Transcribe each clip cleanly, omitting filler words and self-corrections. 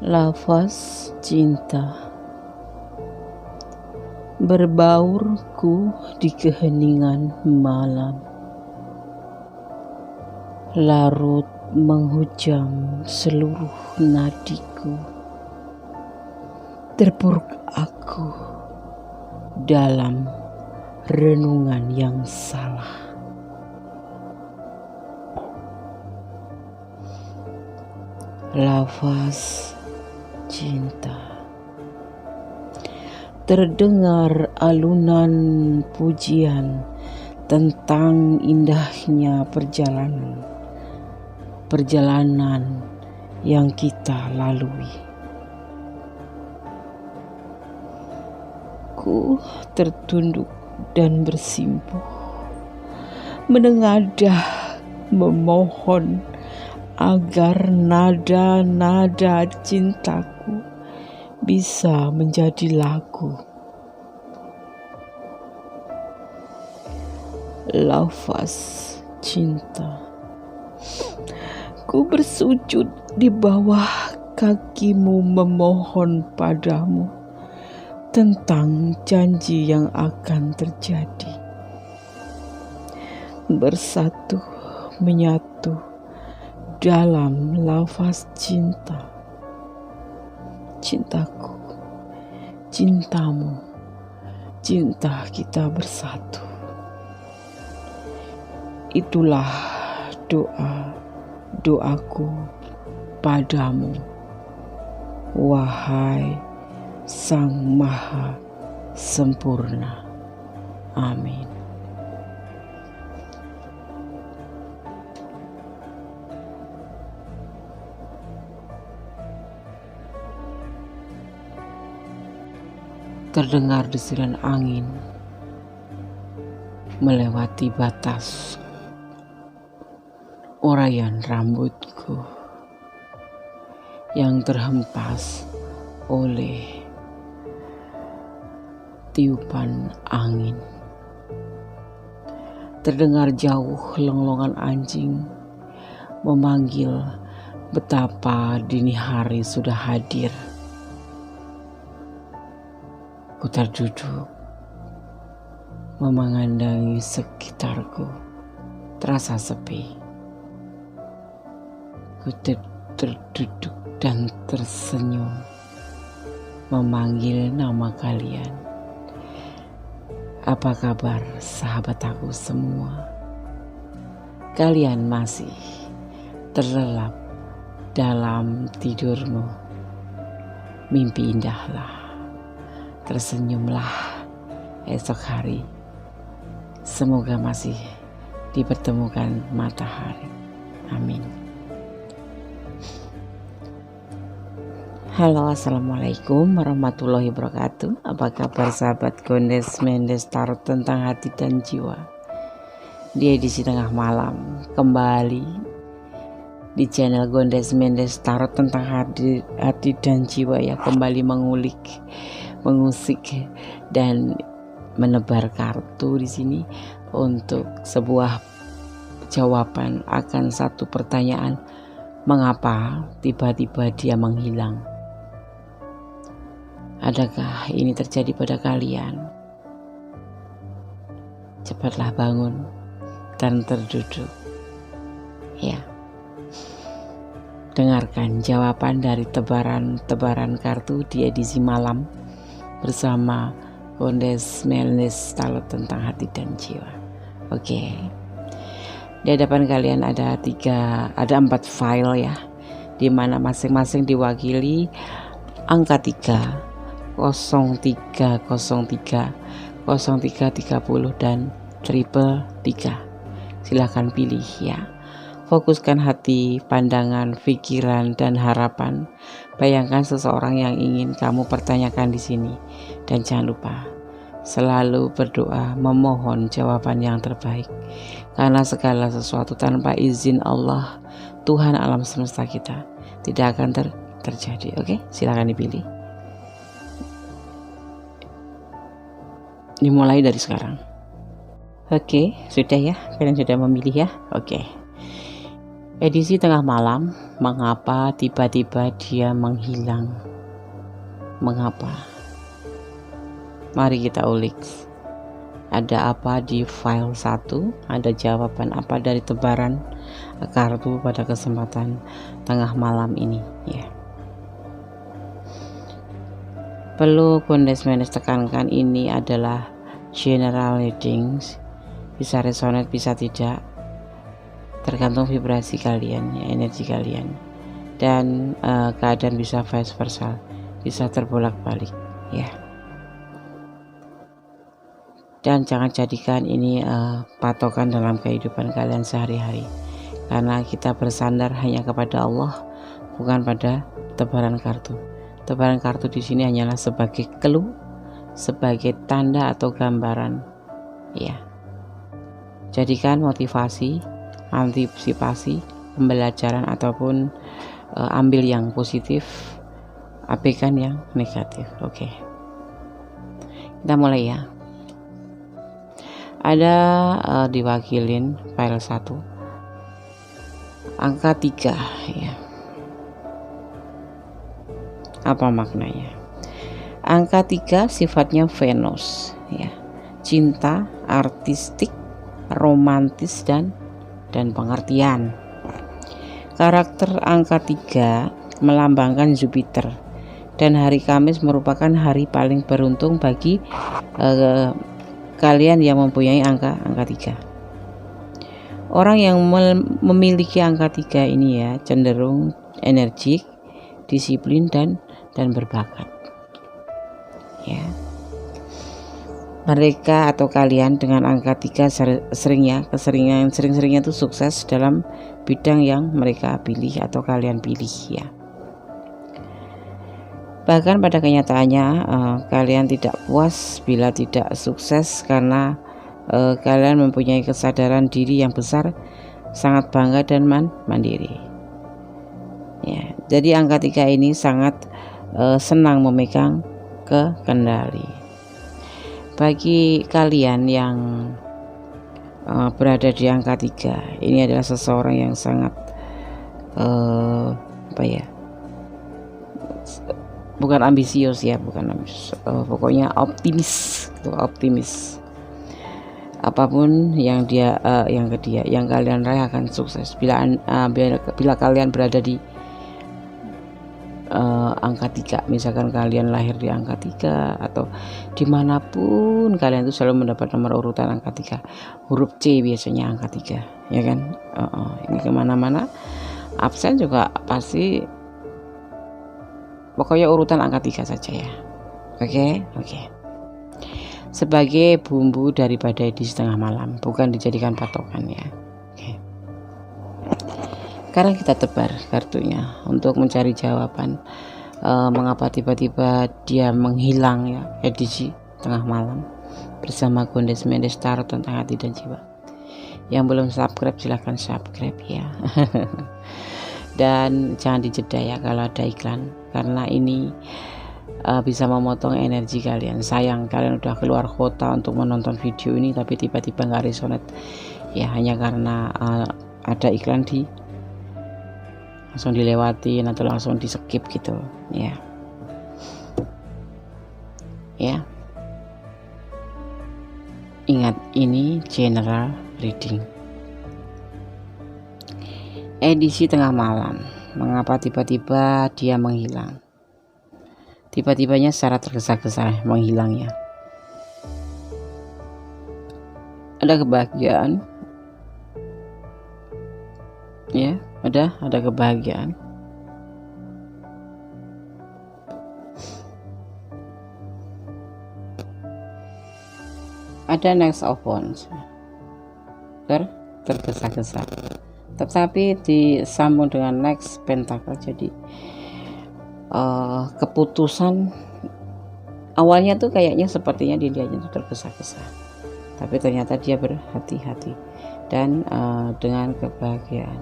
Lafaz cinta berbaurku di keheningan malam, larut menghujam seluruh nadiku, terpuruk aku dalam renungan yang salah. Lafaz cinta. Terdengar alunan pujian tentang indahnya perjalanan yang kita lalui. Ku tertunduk dan bersimpuh, menengadah memohon agar nada-nada cintaku bisa menjadi lagu. Lafaz cinta. Ku bersujud di bawah kakimu memohon padamu tentang janji yang akan terjadi. Bersatu menyatu dalam lafaz cinta. Cintaku, cintamu, cinta kita bersatu. Itulah doaku padamu, wahai Sang Maha Sempurna. Amin. Terdengar desiran angin melewati batas uraian rambutku yang terhempas oleh tiupan angin. Terdengar jauh lenglongan anjing memanggil betapa dini hari sudah hadir. Ku terduduk memandangi sekitarku, terasa sepi. Ku terduduk dan tersenyum memanggil nama kalian. Apa kabar sahabat aku semua? Kalian masih terlelap dalam tidurmu. Mimpi indahlah. Tersenyumlah esok hari. Semoga masih dipertemukan matahari. Amin. Halo, assalamualaikum warahmatullahi wabarakatuh. Apa kabar sahabat Gondes Mendes Tarot tentang hati dan jiwa? Di edisi tengah malam kembali di channel Gondes Mendes Tarot tentang hati dan jiwa ya, kembali mengusik dan menebar kartu di sini untuk sebuah jawaban akan satu pertanyaan, mengapa tiba-tiba dia menghilang? Adakah ini terjadi pada kalian? Cepatlah bangun dan terduduk. Ya. Dengarkan jawaban dari tebaran kartu di edisi malam bersama Gondes Mendes Tarot tentang hati dan jiwa. Oke. Di hadapan kalian ada 4 file ya, di mana masing-masing diwakili angka 3, 0303, 0330 dan 333. Silahkan pilih ya. Fokuskan hati, pandangan, pikiran, dan harapan. Bayangkan seseorang yang ingin kamu pertanyakan di sini. Dan jangan lupa, selalu berdoa memohon jawaban yang terbaik. Karena segala sesuatu tanpa izin Allah, Tuhan alam semesta kita, tidak akan terjadi. Oke, silakan dipilih. Dimulai dari sekarang. Oke, sudah ya? Kalian sudah memilih ya? Oke. Edisi tengah malam, mengapa tiba-tiba dia menghilang? Mengapa? Mari kita ulik. Ada apa di file 1? Ada jawaban apa dari tebaran kartu pada kesempatan tengah malam ini ya. Perlu Gondes tekankan, ini adalah general readings, bisa resonate bisa tidak, tergantung vibrasi kalian ya, energi kalian, dan keadaan bisa vice versa, bisa terbolak-balik ya. Dan jangan jadikan ini patokan dalam kehidupan kalian sehari-hari, karena kita bersandar hanya kepada Allah, bukan pada tebaran kartu. Tebaran kartu di sini hanyalah sebagai clue, sebagai tanda atau gambaran ya. Jadikan motivasi, antisipasi, pembelajaran, ataupun ambil yang positif, abaikan yang negatif. Oke, kita mulai ya. Ada diwakilin file 1 angka 3 ya. Apa maknanya? Angka 3 sifatnya Venus ya, cinta, artistik, romantis, dan pengertian. Karakter angka 3 melambangkan Jupiter, dan hari Kamis merupakan hari paling beruntung bagi kalian yang mempunyai angka 3. Orang yang memiliki angka 3 ini ya cenderung energik, disiplin, dan berbakat ya. Mereka atau kalian dengan angka 3 sering-seringnya itu sukses dalam bidang yang mereka pilih atau kalian pilih ya. Bahkan pada kenyataannya kalian tidak puas bila tidak sukses, karena kalian mempunyai kesadaran diri yang besar, sangat bangga dan mandiri ya. Jadi angka 3 ini sangat senang memegang kendali. Bagi kalian yang berada di angka 3, ini adalah seseorang yang sangat bukan ambisius ya, pokoknya optimis. Apapun yang yang kalian raih akan sukses bila kalian berada di angka 3. Misalkan kalian lahir di angka 3 atau dimanapun kalian itu selalu mendapat nomor urutan angka 3, huruf C biasanya angka 3 ya kan. Ini kemana-mana absen juga pasti, pokoknya urutan angka 3 saja ya. Oke. Sebagai bumbu daripada edisi tengah malam, bukan dijadikan patokan ya. Oke. Sekarang kita tebar kartunya untuk mencari jawaban mengapa tiba-tiba dia menghilang ya, edisi tengah malam bersama Gondes Tarot tentang hati dan jiwa. Yang belum subscribe silahkan subscribe ya. Dan jangan dijeda ya kalau ada iklan, karena ini bisa memotong energi kalian. Sayang kalian udah keluar kota untuk menonton video ini tapi tiba-tiba nggak resonate ya, hanya karena ada iklan langsung dilewatin atau langsung di skip gitu ya. Ingat, ini general reading, edisi tengah malam. Mengapa tiba-tiba dia menghilang? Tiba-tibanya secara tergesa-gesa menghilangnya. Ada kebahagiaan ya, ada kebahagiaan. Ada next of wands, tergesa-gesa, tetapi disambung dengan next pentacle. Jadi keputusan awalnya tuh kayaknya sepertinya dilihatnya tuh tergesa-gesa, tapi ternyata dia berhati-hati dan dengan kebahagiaan.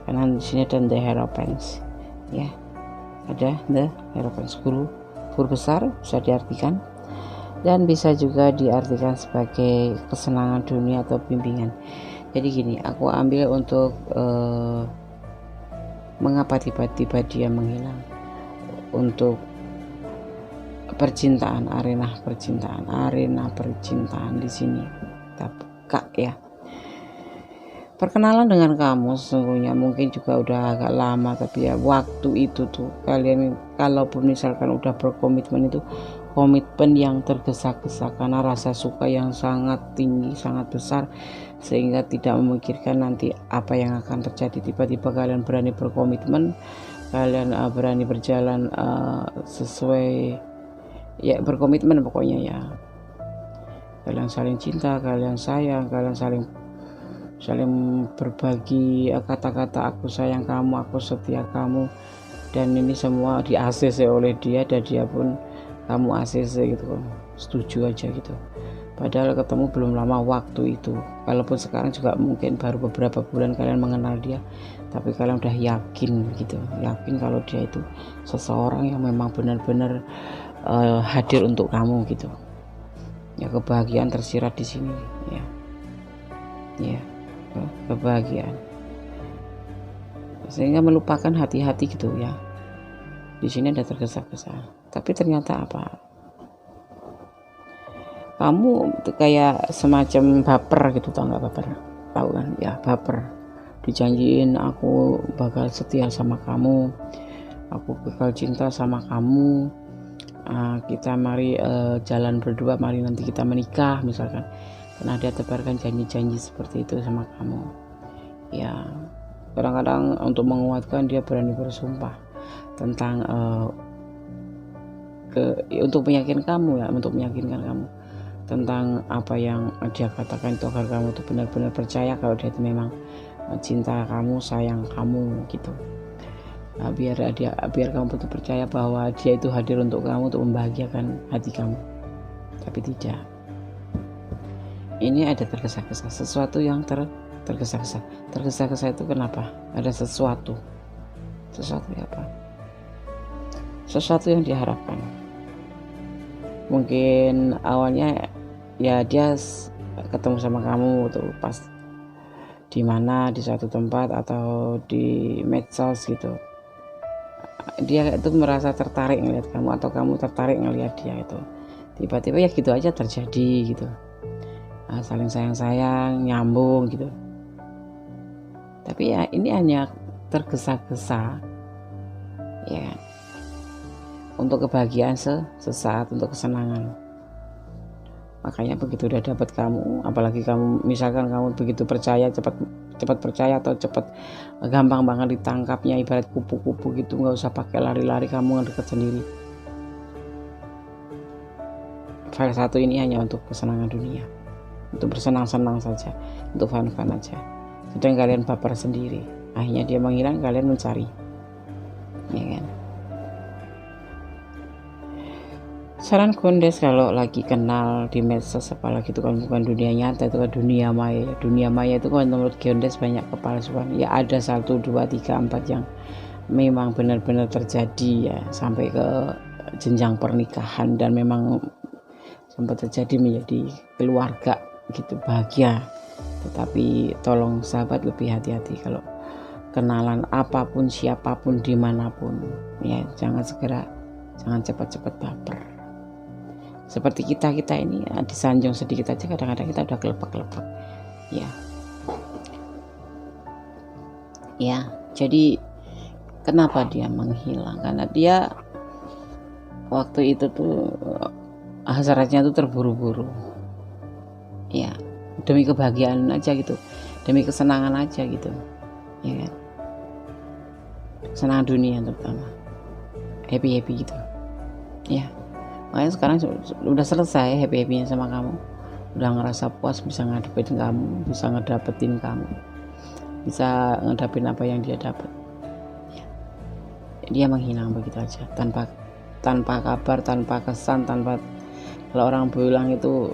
Karena di sini ada the Hierophant ya, ada the Hierophant, guru besar bisa diartikan, dan bisa juga diartikan sebagai kesenangan dunia atau bimbingan. Jadi gini, aku ambil untuk Mengapa tiba-tiba dia menghilang? Untuk percintaan, arena percintaan di sini. Kak ya. Perkenalan dengan kamu sesungguhnya mungkin juga udah agak lama, tapi ya waktu itu tuh kalian kalaupun misalkan udah berkomitmen itu komitmen yang tergesa-gesa karena rasa suka yang sangat tinggi, sangat besar, sehingga tidak memikirkan nanti apa yang akan terjadi. Tiba-tiba kalian berani berkomitmen, kalian berani berjalan sesuai ya, berkomitmen pokoknya ya. Kalian saling cinta, kalian sayang, kalian saling berbagi kata-kata aku sayang kamu, aku setia kamu, dan ini semua di ACC oleh dia, dan dia pun kamu ACC gitu, setuju aja gitu. Padahal ketemu belum lama waktu itu. Kalaupun sekarang juga mungkin baru beberapa bulan kalian mengenal dia, tapi kalian udah yakin gitu, yakin kalau dia itu seseorang yang memang benar-benar hadir untuk kamu gitu. Ya, kebahagiaan tersirat di sini ya. Ya, kebahagiaan. Sehingga melupakan hati-hati gitu ya. Di sini ada tergesa-gesa. Tapi ternyata apa? Kamu kayak semacam baper gitu, tau nggak baper? Tahu kan? Ya, baper. Dijanjiin aku bakal setia sama kamu, aku bakal cinta sama kamu, kita mari jalan berdua, mari nanti kita menikah misalkan. Karena dia tebarkan janji-janji seperti itu sama kamu. Ya, kadang-kadang untuk menguatkan dia berani bersumpah tentang untuk meyakinkan kamu ya, untuk meyakinkan kamu tentang apa yang dia katakan itu, agar kamu tuh benar-benar percaya kalau dia itu memang cinta kamu, sayang kamu gitu. Nah, biar kamu betul percaya bahwa dia itu hadir untuk kamu, untuk membahagiakan hati kamu. Tapi tidak. Ini ada tergesa-gesa, sesuatu yang tergesa-gesa. Tergesa-gesa itu kenapa? Ada sesuatu apa? Sesuatu yang diharapkan. Mungkin awalnya ya dia ketemu sama kamu tuh pas di mana, di suatu tempat atau di medsos gitu. Dia itu merasa tertarik ngelihat kamu, atau kamu tertarik ngelihat dia itu. Tiba-tiba ya gitu aja terjadi gitu. Saling sayang-sayang, nyambung gitu. Tapi ya ini hanya tergesa-gesa ya, untuk kebahagiaan sesaat, untuk kesenangan. Makanya begitu udah dapat kamu, apalagi kamu misalkan kamu begitu percaya, cepat percaya atau cepat gampang banget ditangkapnya, ibarat kupu-kupu gitu, nggak usah pakai lari-lari, kamu ngedeket sendiri. File 1 ini hanya untuk kesenangan dunia, untuk bersenang-senang saja, untuk fun-fun aja. Sedang kalian baper sendiri, akhirnya dia menghilang, kalian mencari, ya kan? Saran Gondes kalau lagi kenal di medsos, apalagi itu kan bukan dunia nyata, itu kan dunia maya. Dunia maya itu kan menurut Gondes banyak kepalsuan. Ya ada 1, 2, 3, 4 yang memang benar-benar terjadi ya, sampai ke jenjang pernikahan, dan memang sempat terjadi menjadi keluarga gitu, bahagia. Tetapi tolong sahabat lebih hati-hati kalau kenalan apapun, siapapun, dimanapun ya, jangan cepat-cepat baper. Seperti kita ini ya, disanjung sedikit aja kadang-kadang kita udah kelepek-kelepek ya. Jadi kenapa dia menghilang? Karena dia waktu itu tuh hasratnya tuh terburu-buru ya, demi kebahagiaan aja gitu, demi kesenangan aja gitu ya kan, kesenangan dunia terutama, happy gitu ya. Makanya sekarang udah selesai happy-happynya sama kamu, udah ngerasa puas, bisa ngadepin kamu, bisa ngedapetin kamu, bisa ngedapin apa yang dia dapat ya. Dia menghilang begitu aja, tanpa kabar, tanpa kesan, tanpa, kalau orang bilang itu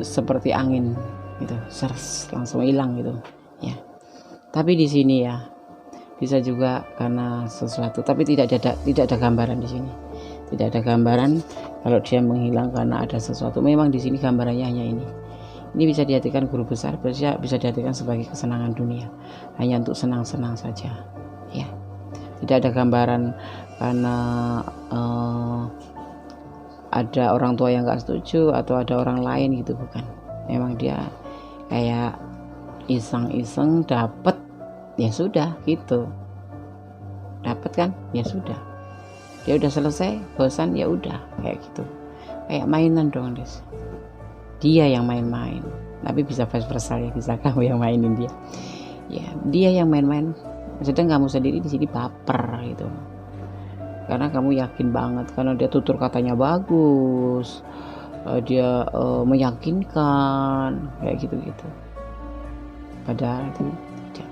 seperti angin gitu, langsung hilang gitu ya. Tapi di sini ya bisa juga karena sesuatu, tapi tidak ada gambaran di sini. Tidak ada gambaran kalau dia menghilang karena ada sesuatu. Memang di sini gambarannya hanya ini. Ini bisa diartikan guru besar, bisa diartikan sebagai kesenangan dunia, hanya untuk senang-senang saja ya. Tidak ada gambaran karena ada orang tua yang gak setuju atau ada orang lain gitu, bukan. Memang dia kayak iseng-iseng dapet, ya sudah gitu, dapat kan, ya sudah, dia udah selesai, bosan, ya udah, kayak gitu, kayak mainan dong Des. Dia yang main-main, tapi bisa vice versa ya, bisa kamu yang mainin dia, ya dia yang main-main, sedang kamu sendiri di sini baper gitu, karena kamu yakin banget, karena dia tutur katanya bagus, dia meyakinkan kayak gitu-gitu, padahal itu tidak.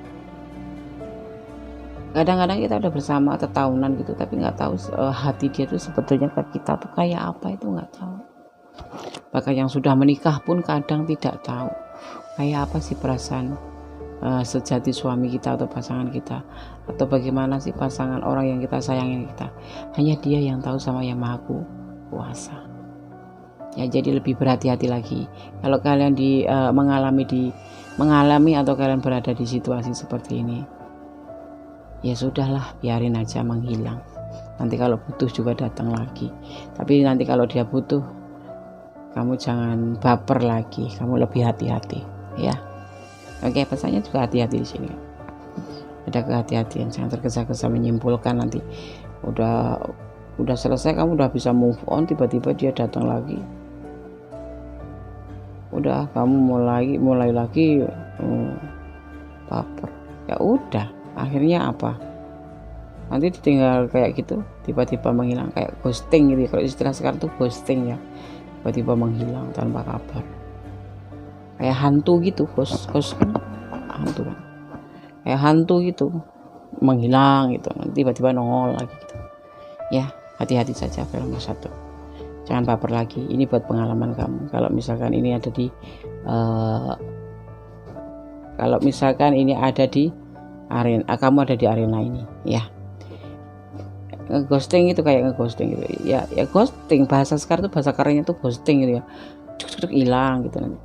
Kadang-kadang kita udah bersama atau tahunan gitu, tapi nggak tahu hati dia tuh sebetulnya ke kita tuh kayak apa, itu nggak tahu. Bahkan yang sudah menikah pun kadang tidak tahu kayak apa sih perasaan sejati suami kita atau pasangan kita, atau bagaimana sih pasangan orang yang kita sayangin kita. Hanya dia yang tahu sama yang Maha Kuasa ya. Jadi lebih berhati-hati lagi kalau kalian mengalami atau kalian berada di situasi seperti ini. Ya sudahlah, biarin aja menghilang. Nanti kalau butuh juga datang lagi. Tapi nanti kalau dia butuh, kamu jangan baper lagi, kamu lebih hati-hati ya. Oke, pesannya juga hati-hati di sini. Ada kehati-hatian, jangan tergesa-gesa menyimpulkan. Nanti udah selesai, kamu udah bisa move on, tiba-tiba dia datang lagi. Udah kamu mulai lagi baper. Ya udah, akhirnya apa? Nanti ditinggal kayak gitu, tiba-tiba menghilang, kayak ghosting gitu ya. Kalau istilah sekarang tuh ghosting ya, tiba-tiba menghilang tanpa kabar, kayak hantu gitu. Ghost kan hantu kan, kayak hantu gitu, menghilang gitu, tiba-tiba nongol lagi gitu ya. Hati-hati saja film satu, jangan baper lagi. Ini buat pengalaman kamu. Kalau misalkan ini ada di arena, kamu ada di arena ini ya. Ghosting itu kayak ngeghosting gitu ya, ghosting, bahasa sekarang tuh, bahasa kerennya tuh ghosting gitu ya, cuk hilang gitu, nanti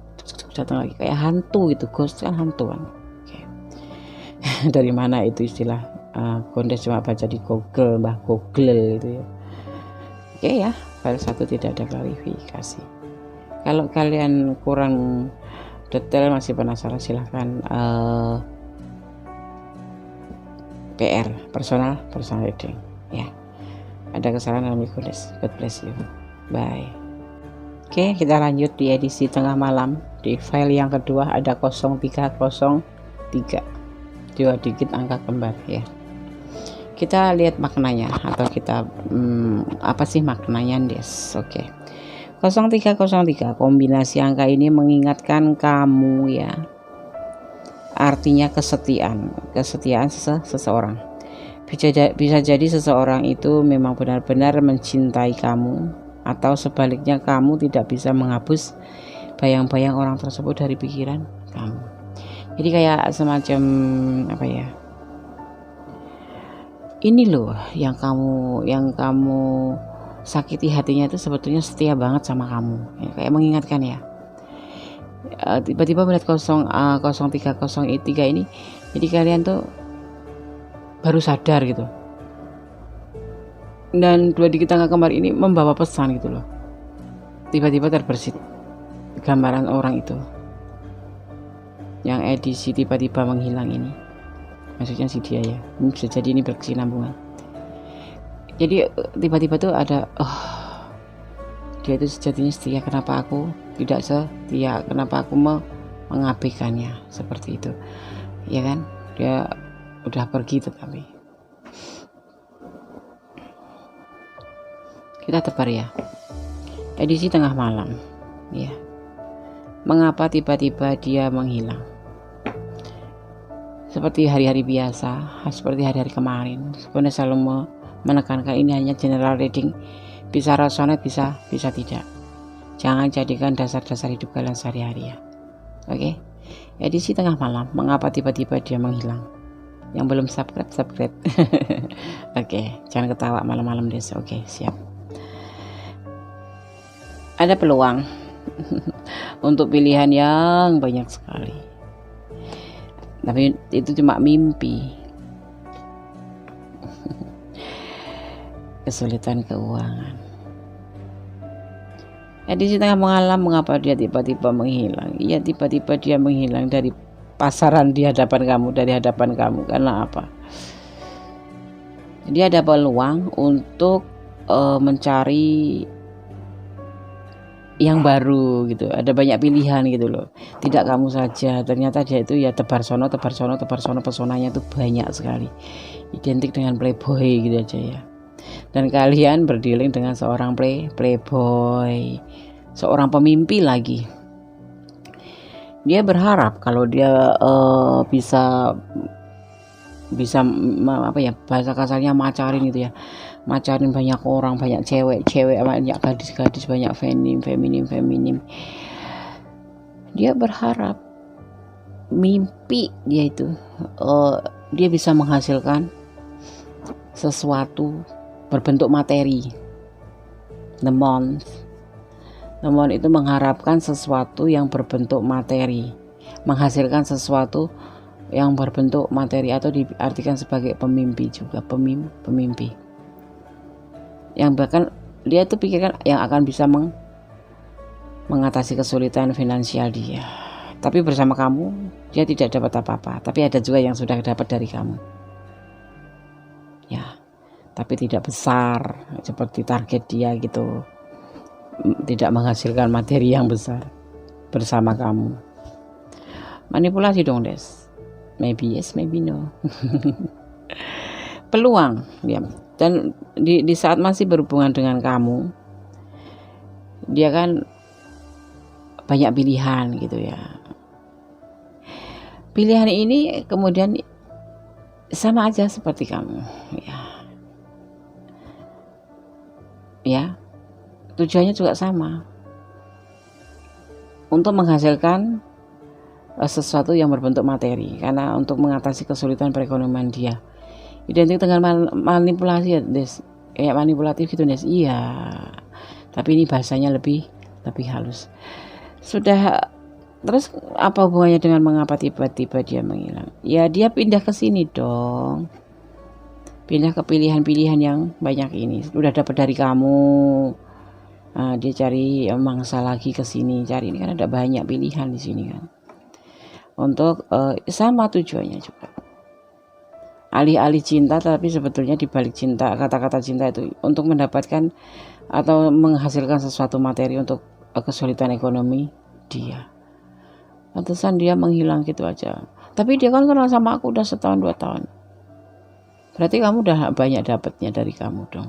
datang lagi kayak hantu gitu. Ghost kan hantu kan. Okay. Dari mana itu istilah? Gondes cuma baca di Google, Mbah Google itu ya. Oke ya, file 1 tidak ada klarifikasi. Kalau kalian kurang detail, masih penasaran, silahkan PR personal reading ya. Ada kesalahan dalam Gondes. God bless you, bye. Oke, kita lanjut di edisi tengah malam. Di file yang kedua ada 0303, 2 digit angka kembar ya. Kita lihat maknanya, atau kita apa sih maknanya Des. Oke. 0303, kombinasi angka ini mengingatkan kamu ya. Artinya kesetiaan seseorang. Bisa jadi seseorang itu memang benar-benar mencintai kamu, atau sebaliknya kamu tidak bisa menghapus bayang-bayang orang tersebut dari pikiran kamu. Jadi kayak semacam apa ya, ini loh yang kamu sakiti hatinya itu sebetulnya setia banget sama kamu ya, kayak mengingatkan ya. Tiba-tiba melihat 0303 ini, jadi kalian tuh baru sadar gitu, dan 2 digit angka kembar ini membawa pesan gitu loh. Tiba-tiba terbersit gambaran orang itu yang edisi tiba-tiba menghilang ini, maksudnya si dia ya. Ini bisa jadi ini berkesinambungan. Jadi tiba-tiba tuh ada dia itu sejatinya setia, kenapa aku tidak setia, kenapa aku mengabaikannya, seperti itu ya kan. Dia udah pergi, tetapi kita tebar ya, edisi tengah malam ya. Mengapa tiba-tiba dia menghilang? Seperti hari-hari biasa, seperti hari-hari kemarin. Sebenarnya selalu menekankan ini hanya general reading, bisa resonate, bisa tidak. Jangan jadikan dasar-dasar hidup kalian sehari-hari ya. Oke. Edisi tengah malam, mengapa tiba-tiba dia menghilang? Yang belum subscribe. Oke, jangan ketawa malam-malam Des. Oke, siap. Ada peluang untuk pilihan yang banyak sekali. Tapi itu cuma mimpi. Kesulitan keuangan. Di tengah malam mengapa dia tiba-tiba menghilang? Iya, tiba-tiba dia menghilang dari pasaran di hadapan kamu, dari hadapan kamu. Karena apa? Dia ada peluang untuk mencari yang baru gitu. Ada banyak pilihan gitu loh. Tidak kamu saja. Ternyata dia itu ya tebar sono, pesonanya itu banyak sekali. Identik dengan playboy gitu aja ya. Dan kalian berdealing dengan seorang playboy, seorang pemimpi lagi. Dia berharap kalau dia bisa apa ya, bahasa kasarnya macarin gitu ya, macarin banyak orang, banyak cewek, banyak gadis, banyak feminim. Dia berharap, mimpi dia itu dia bisa menghasilkan sesuatu berbentuk materi. Nemon itu mengharapkan sesuatu yang berbentuk materi, menghasilkan sesuatu yang berbentuk materi, atau diartikan sebagai pemimpi juga, pemimpi yang bahkan dia itu pikirkan yang akan bisa mengatasi kesulitan finansial dia. Tapi bersama kamu dia tidak dapat apa-apa, tapi ada juga yang sudah dapat dari kamu ya, tapi tidak besar seperti target dia gitu, tidak menghasilkan materi yang besar bersama kamu. Manipulasi dong Des, maybe yes maybe no. Peluang ya. Dan di saat masih berhubungan dengan kamu, dia kan banyak pilihan gitu ya. Pilihan ini kemudian sama aja seperti kamu ya, tujuannya juga sama, untuk menghasilkan sesuatu yang berbentuk materi, karena untuk mengatasi kesulitan perekonomian dia. Identik dengan manipulasi ya Des, kayak manipulatif gitu Des. Iya, tapi ini bahasanya lebih halus. Sudah. Terus apa hubungannya dengan mengapa tiba-tiba dia menghilang? Ya dia pindah ke sini dong, pindah ke pilihan-pilihan yang banyak ini. Udah dapat dari kamu, dia cari mangsa lagi ke sini, cari ini kan ada banyak pilihan di sini kan. Untuk sama tujuannya juga, alih-alih cinta, tapi sebetulnya di balik cinta, kata-kata cinta itu untuk mendapatkan atau menghasilkan sesuatu materi untuk kesulitan ekonomi dia. Pantesan dia menghilang gitu aja. Tapi dia kan kenal sama aku udah 1-2 tahun. Berarti kamu udah banyak dapatnya dari kamu dong.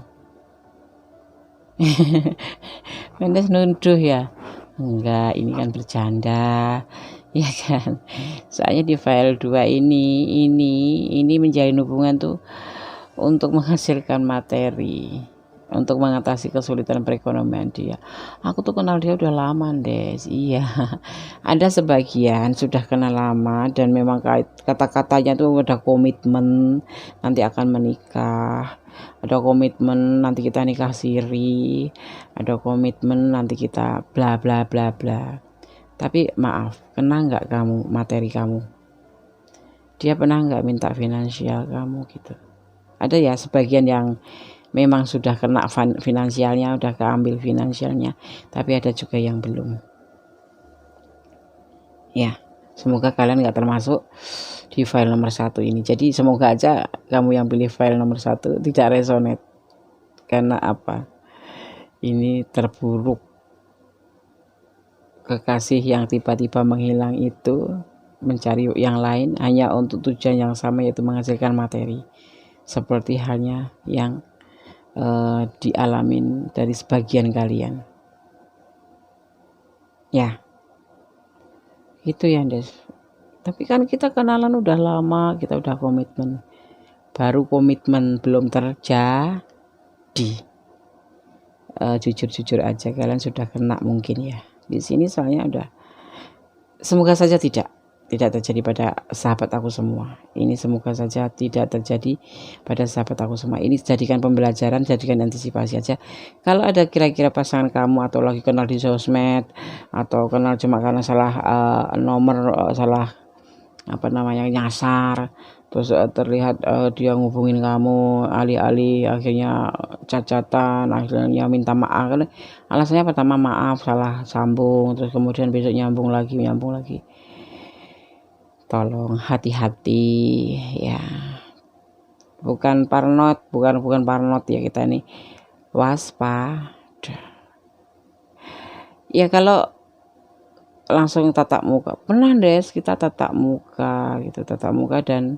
Mendes nuduh ya. Enggak, ini kan bercanda. Ya kan. Soalnya di file 2 ini menjalin hubungan tuh untuk menghasilkan materi, untuk mengatasi kesulitan perekonomian dia. Aku tuh kenal dia udah lama Des. Iya. Ada sebagian sudah kenal lama dan memang kata-katanya tuh ada komitmen nanti akan menikah, ada komitmen nanti kita nikah siri, ada komitmen nanti kita bla bla bla bla. Tapi maaf, kena nggak kamu materi kamu? Dia pernah nggak minta finansial kamu gitu? Ada ya sebagian yang memang sudah kena finansialnya, udah keambil finansialnya, tapi ada juga yang belum. Ya, semoga kalian gak termasuk di file nomor 1 ini. Jadi semoga aja kamu yang pilih file nomor 1 tidak resonate. Karena apa? Ini terburuk. Kekasih yang tiba-tiba menghilang itu mencari yang lain hanya untuk tujuan yang sama, yaitu menghasilkan materi. Seperti halnya yang dialamin dari sebagian kalian ya, gitu ya Des. Tapi kan kita kenalan udah lama, kita udah komitmen, baru komitmen belum terjadi. Jujur aja kalian sudah kena mungkin ya di sini, soalnya udah, semoga saja tidak tidak terjadi pada sahabat aku semua. Ini semoga saja tidak terjadi pada sahabat aku semua. Ini jadikan pembelajaran, jadikan antisipasi aja. Kalau ada kira-kira pasangan kamu atau lagi kenal di sosmed atau kenal cuma karena salah nomor, salah nyasar, terus terlihat dia ngubungin kamu, alih-alih akhirnya cacatan, akhirnya minta maaf. Alasannya pertama maaf, salah sambung, terus kemudian besok nyambung lagi. Tolong hati-hati ya, bukan parnot ya, kita ini waspada ya. Kalau langsung tatap muka, pernah Des kita tatap muka gitu, dan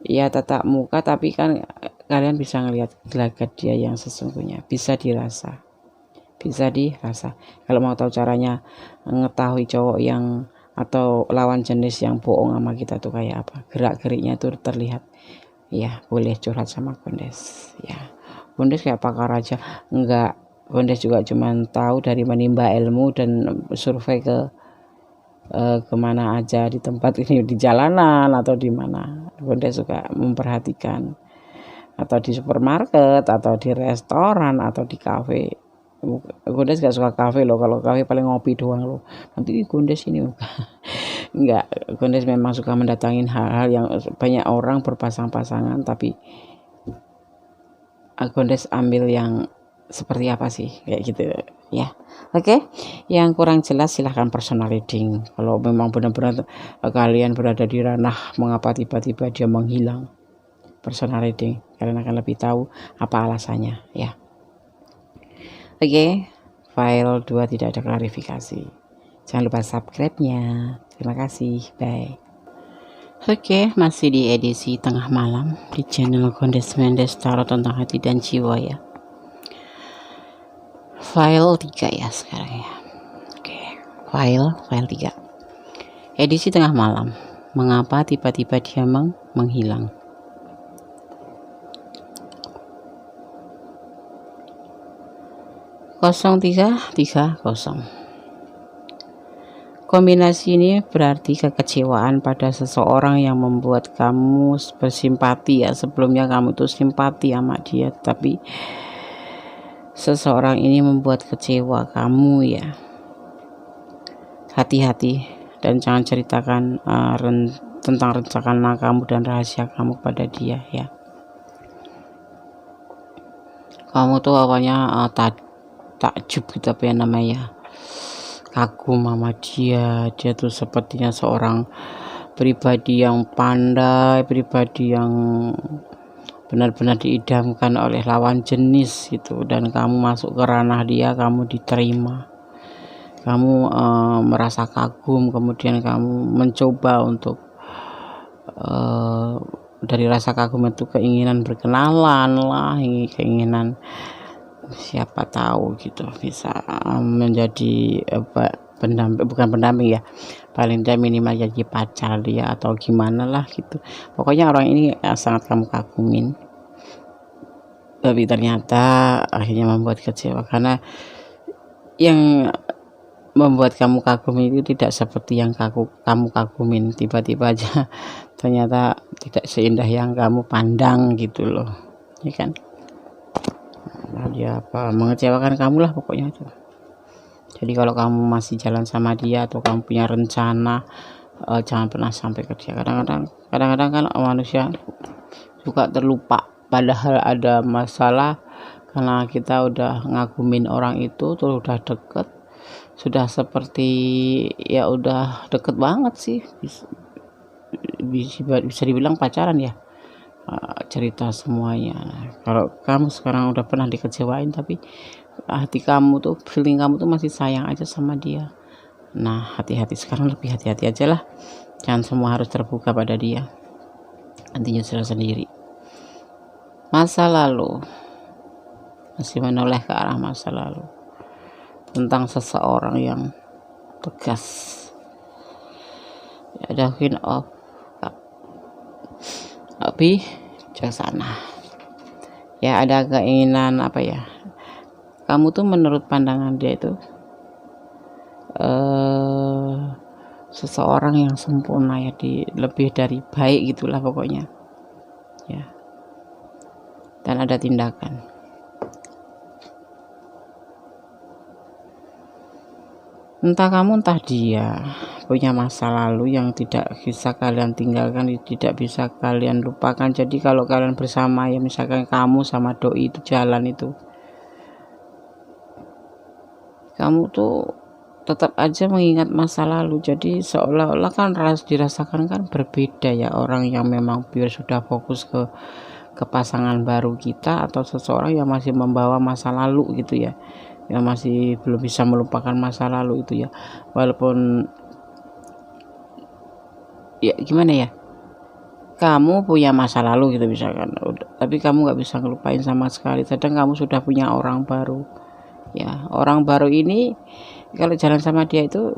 ya tatap muka, tapi kan kalian bisa ngelihat gelagat dia yang sesungguhnya, bisa dirasa. Kalau mau tahu caranya mengetahui cowok yang atau lawan jenis yang bohong sama kita tuh kayak apa, gerak-geriknya tuh terlihat ya, boleh curhat sama Gondes ya. Gondes kayak pakar aja enggak, Gondes juga cuman tahu dari menimba ilmu dan survei ke kemana aja di tempat ini, di jalanan atau di mana. Gondes suka memperhatikan, atau di supermarket atau di restoran atau di kafe. Gondes gak suka kafe loh, kalau kafe paling ngopi doang loh. Nanti Gondes ini enggak, Gondes memang suka mendatangin hal-hal yang banyak orang berpasang-pasangan, tapi Gondes ambil yang seperti apa sih, kayak gitu ya. Oke, yang kurang jelas silahkan personal reading. Kalau memang benar-benar kalian berada di ranah mengapa tiba-tiba dia menghilang, personal reading, kalian akan lebih tahu apa alasannya ya. Oke, file 2 tidak ada klarifikasi. Jangan lupa subscribe-nya. Terima kasih, bye. Oke, masih di edisi tengah malam di channel Gondes Mendes Tarot Tentang Hati dan Jiwa ya. File 3 ya sekarang ya. Oke, file 3. Edisi tengah malam. Mengapa tiba-tiba dia menghilang? Kosong 330. Kombinasi ini berarti kekecewaan pada seseorang yang membuat kamu bersimpati ya. Sebelumnya kamu tuh simpati sama dia, tapi seseorang ini membuat kecewa kamu ya. Hati-hati dan jangan ceritakan tentang rencana kamu dan rahasia kamu pada dia ya. Kamu tuh awalnya takjub gitu, apa ya namanya, kagum sama dia tuh sepertinya seorang pribadi yang pandai, pribadi yang benar-benar diidamkan oleh lawan jenis gitu, dan kamu masuk ke ranah dia, kamu diterima, kamu merasa kagum, kemudian kamu mencoba untuk dari rasa kagum itu keinginan berkenalan lah, keinginan siapa tahu gitu bisa menjadi bukan pendamping ya, paling tidak minimal jadi pacar dia atau gimana lah gitu. Pokoknya orang ini sangat kamu kagumin, tapi ternyata akhirnya membuat kecewa, karena yang membuat kamu kagum itu tidak seperti yang kamu kagumin. Tiba-tiba aja ternyata tidak seindah yang kamu pandang gitu loh ya kan. Dia mengecewakan kamu lah pokoknya itu. Jadi kalau kamu masih jalan sama dia atau kamu punya rencana, jangan pernah sampai ke dia. Kadang-kadang kan manusia suka terlupa, padahal ada masalah karena kita udah ngagumin orang itu, terus udah deket, sudah seperti ya udah deket banget sih, bisa dibilang pacaran ya. Cerita semuanya. Kalau kamu sekarang udah pernah dikecewain, tapi hati kamu tuh, feeling kamu tuh masih sayang aja sama dia. Nah, hati-hati sekarang, lebih hati-hati aja lah. Jangan semua harus terbuka pada dia, nanti nyesel sendiri. Masa lalu masih menoleh ke arah masa lalu tentang seseorang yang tegas ya, ada Queen of tapi bijaksana ya, ada keinginan apa ya, kamu tuh menurut pandangan dia itu seseorang yang sempurna ya, lebih dari baik gitulah pokoknya ya. Dan ada tindakan. Entah kamu entah dia punya masa lalu yang tidak bisa kalian tinggalkan, tidak bisa kalian lupakan. Jadi kalau kalian bersama ya, misalkan kamu sama doi itu jalan itu, kamu tuh tetap aja mengingat masa lalu. Jadi seolah-olah kan dirasakan kan berbeda ya, orang yang memang pure sudah fokus ke pasangan baru kita, atau seseorang yang masih membawa masa lalu gitu ya, yang masih belum bisa melupakan masa lalu itu ya. Walaupun ya gimana ya, kamu punya masa lalu gitu misalkan, tapi kamu nggak bisa ngelupain sama sekali, sedang kamu sudah punya orang baru ya. Orang baru ini kalau jalan sama dia itu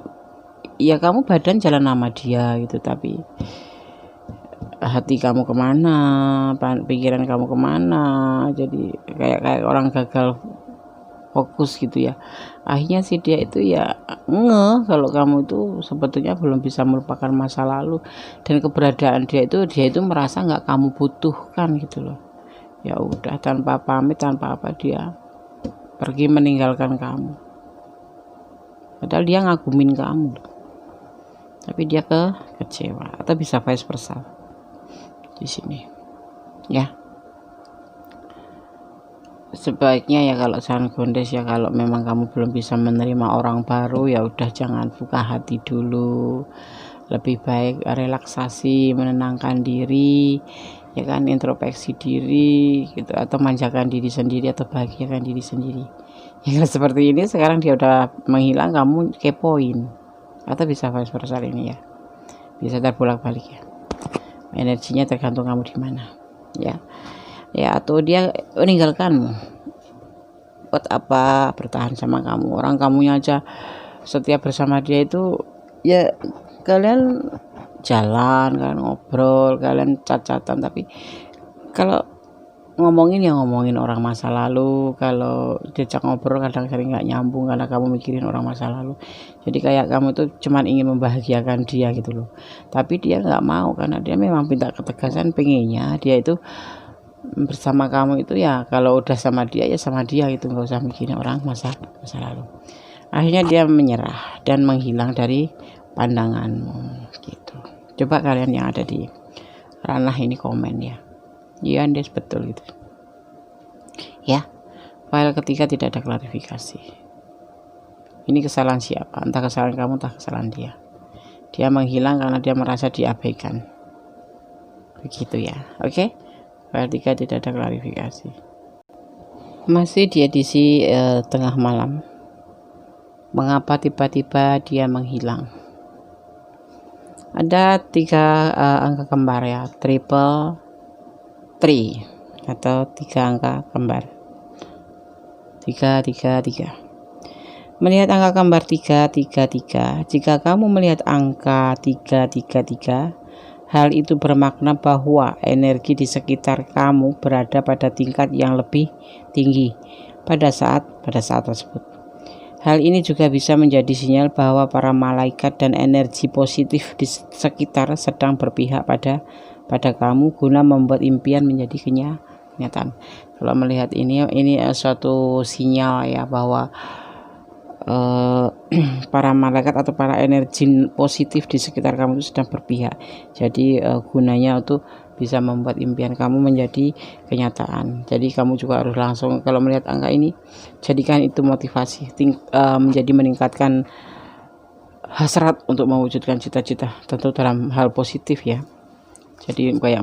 ya, kamu badan jalan sama dia gitu, tapi hati kamu kemana, pikiran kamu kemana. Jadi kayak orang gagal fokus gitu ya. Akhirnya sih dia itu ya kalau kamu itu sebetulnya belum bisa melupakan masa lalu, dan keberadaan dia itu merasa nggak kamu butuhkan gitu loh. Ya udah, tanpa pamit tanpa apa dia pergi meninggalkan kamu, padahal dia ngagumin kamu, tapi dia kecewa. Atau bisa vice versa di sini ya. Sebaiknya ya kalau saran Gondes ya, kalau memang kamu belum bisa menerima orang baru ya udah, jangan buka hati dulu. Lebih baik relaksasi, menenangkan diri ya kan, introspeksi diri gitu, atau manjakan diri sendiri, atau bahagiakan diri sendiri ya. Seperti ini sekarang dia udah menghilang, kamu kepoin. Atau bisa vice versa ini ya, bisa terbolak-balik ya, energinya tergantung kamu di mana ya. Atau dia meninggalkanmu, buat apa bertahan sama kamu? Orang kamunya aja setiap bersama dia itu ya, kalian jalan, kalian ngobrol, kalian chat-chatan, tapi kalau ngomongin ya ngomongin orang masa lalu. Kalau diajak ngobrol kadang sering nggak nyambung karena kamu mikirin orang masa lalu. Jadi kayak kamu tuh cuman ingin membahagiakan dia gitu loh, tapi dia nggak mau karena dia memang minta ketegasan. Pengennya dia itu bersama kamu itu ya, kalau udah sama dia ya sama dia gitu, nggak usah mikirin orang masa lalu. Akhirnya dia menyerah dan menghilang dari pandanganmu gitu. Coba kalian yang ada di ranah ini komen ya. Iya Andes, betul gitu ya. File ketiga tidak ada klarifikasi. Ini kesalahan siapa? Entah kesalahan kamu, entah kesalahan dia. Dia menghilang karena dia merasa diabaikan, begitu ya. Oke, file 3 tidak ada klarifikasi. Masih di edisi tengah malam. Mengapa tiba-tiba dia menghilang? Ada 3 angka kembar ya, triple 3 atau 3 angka kembar, 333. Melihat angka kembar 333, jika kamu melihat angka 333, hal itu bermakna bahwa energi di sekitar kamu berada pada tingkat yang lebih tinggi pada saat tersebut. Hal ini juga bisa menjadi sinyal bahwa para malaikat dan energi positif di sekitar sedang berpihak pada kamu guna membuat impian menjadi kenyataan. Kalau melihat ini suatu sinyal ya, bahwa para malaikat atau para energi positif di sekitar kamu itu sedang berpihak. Jadi gunanya itu bisa membuat impian kamu menjadi kenyataan. Jadi kamu juga harus langsung, kalau melihat angka ini, jadikan itu motivasi, menjadi meningkatkan hasrat untuk mewujudkan cita-cita, tentu dalam hal positif ya. Jadi kayak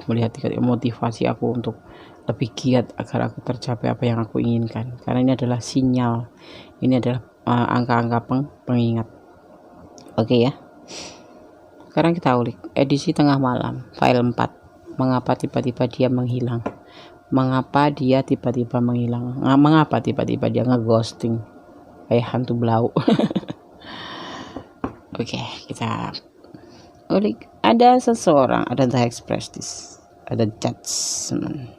melihat motivasi aku untuk lebih giat agar aku tercapai apa yang aku inginkan, karena ini adalah sinyal, ini adalah angka-angka pengingat. Oke ya, sekarang kita ulik edisi tengah malam, file 4. Mengapa tiba-tiba dia menghilang? Mengapa dia tiba-tiba menghilang? Mengapa tiba-tiba dia ngeghosting kayak hantu blau? Oke, kita ulik. Ada seseorang, ada the express, ada judgment,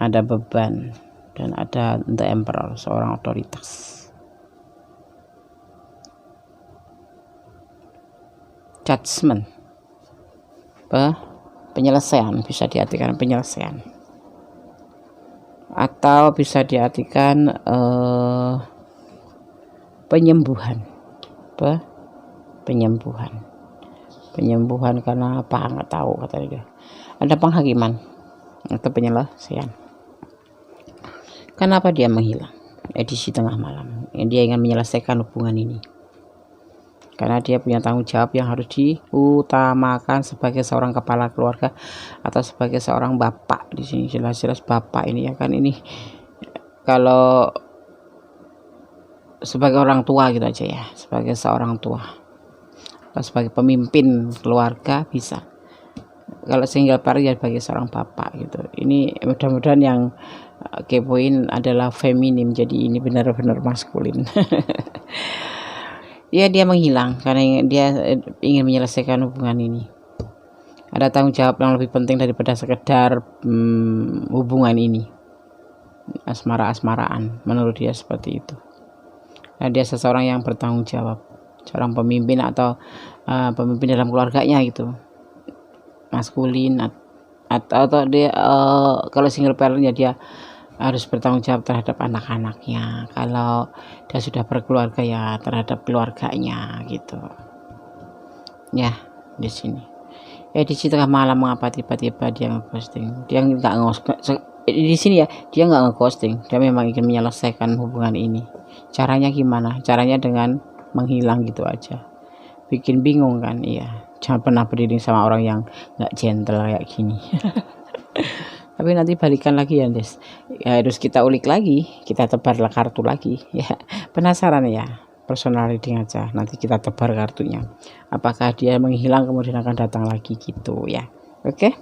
ada beban, dan ada the emperor, seorang otoritas. judgment, penyelesaian, bisa diartikan penyelesaian, atau bisa diartikan penyembuhan, penyembuhan karena apa nggak tahu, kata dia. Ada penghakiman atau penyelesaian. Kenapa dia menghilang? Edisi tengah malam. Dia ingin menyelesaikan hubungan ini. Karena dia punya tanggung jawab yang harus diutamakan sebagai seorang kepala keluarga atau sebagai seorang bapak. Di sini jelas-jelas bapak ini ya kan, ini kalau sebagai orang tua gitu aja ya, sebagai seorang tua atau sebagai pemimpin keluarga bisa. Kalau single parent ya sebagai seorang bapak gitu. Ini mudah-mudahan yang kepoin adalah feminim, jadi ini benar-benar maskulin. Ya, dia menghilang karena dia ingin menyelesaikan hubungan ini. Ada tanggung jawab yang lebih penting daripada sekedar hubungan ini, asmara-asmaraan, menurut dia seperti itu. Nah, dia seseorang yang bertanggung jawab, seorang pemimpin atau pemimpin dalam keluarganya gitu, maskulin. Atau dia kalau single parent ya dia harus bertanggung jawab terhadap anak-anaknya. Kalau dia sudah berkeluarga ya terhadap keluarganya gitu ya. Di sini di tengah malam mengapa tiba-tiba dia ngeposting. Dia nggak di sini ya, dia nggak ngeposting, dia memang ingin menyelesaikan hubungan ini. Caranya gimana? Caranya dengan menghilang gitu aja. Bikin bingung kan? Iya, jangan pernah berdiri sama orang yang nggak gentle kayak gini. Tapi nanti balikan lagi ya, Des. Ya, harus kita ulik lagi, kita tebar kartu lagi ya. Penasaran ya? Personal reading aja. Nanti kita tebar kartunya. Apakah dia menghilang kemudian akan datang lagi gitu ya. Oke.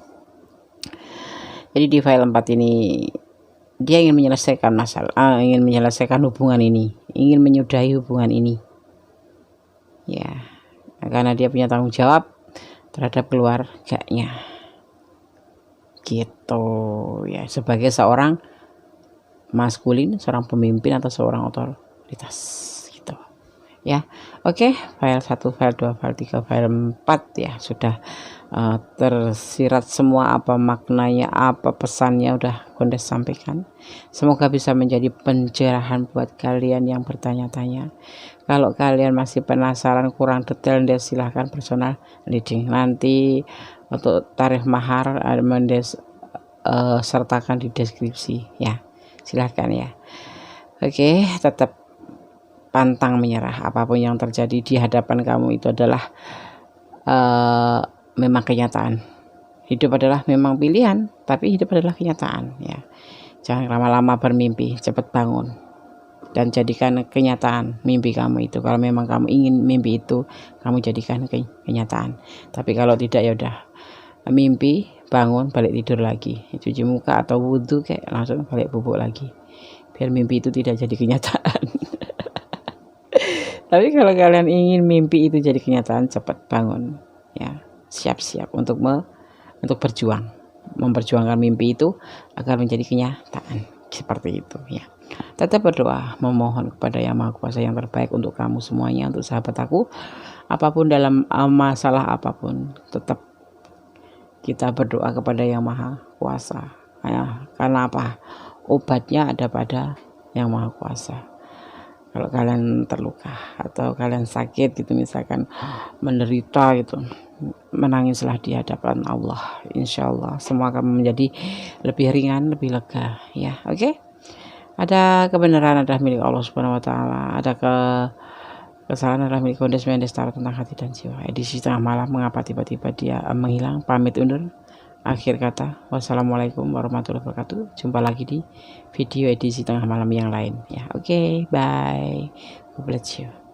Jadi di file 4 ini dia ingin menyelesaikan masalah, ingin menyelesaikan hubungan ini, ingin menyudahi hubungan ini. Ya. Karena dia punya tanggung jawab terhadap keluarganya. Gitu ya, sebagai seorang maskulin, seorang pemimpin atau seorang otoritas gitu ya. Oke, file 1, file 2, file 3, file 4 ya sudah tersirat semua, apa maknanya, apa pesannya udah Kondes sampaikan. Semoga bisa menjadi pencerahan buat kalian yang bertanya-tanya. Kalau kalian masih penasaran kurang detail, silahkan personal reading. Nanti untuk tarif mahar Mendes sertakan di deskripsi ya, silahkan ya. Oke, tetap pantang menyerah. Apapun yang terjadi di hadapan kamu itu adalah memang kenyataan. Hidup adalah memang pilihan, tapi hidup adalah kenyataan ya. Jangan lama-lama bermimpi, cepat bangun dan jadikan kenyataan mimpi kamu itu. Kalau memang kamu ingin mimpi itu, kamu jadikan kenyataan. Tapi kalau tidak ya udah, mimpi, bangun, balik tidur lagi, cuci muka atau wudhu kayak langsung balik bubuk lagi, biar mimpi itu tidak jadi kenyataan. Tapi kalau kalian ingin mimpi itu jadi kenyataan, cepat bangun ya, siap-siap untuk berjuang, memperjuangkan mimpi itu agar menjadi kenyataan, seperti itu ya. Tetap berdoa, memohon kepada Yang Maha Kuasa yang terbaik untuk kamu semuanya, untuk sahabat aku, apapun dalam masalah apapun, tetap kita berdoa kepada Yang Maha Kuasa ya. Karena apa? Obatnya ada pada Yang Maha Kuasa. Kalau kalian terluka atau kalian sakit gitu, misalkan menderita gitu, menangislah di hadapan Allah. Insya Allah semua akan menjadi lebih ringan, lebih lega ya. Oke. Ada kebenaran adalah milik Allah Subhanahu wa taala. Ada kesalahan adalah milik Kondes Mendes Tarot tentang hati dan jiwa. Edisi tengah malam mengapa tiba-tiba dia menghilang. Pamit undur. Akhir kata, wassalamualaikum warahmatullahi wabarakatuh. Jumpa lagi di video edisi tengah malam yang lain ya. Oke, bye. God bless you.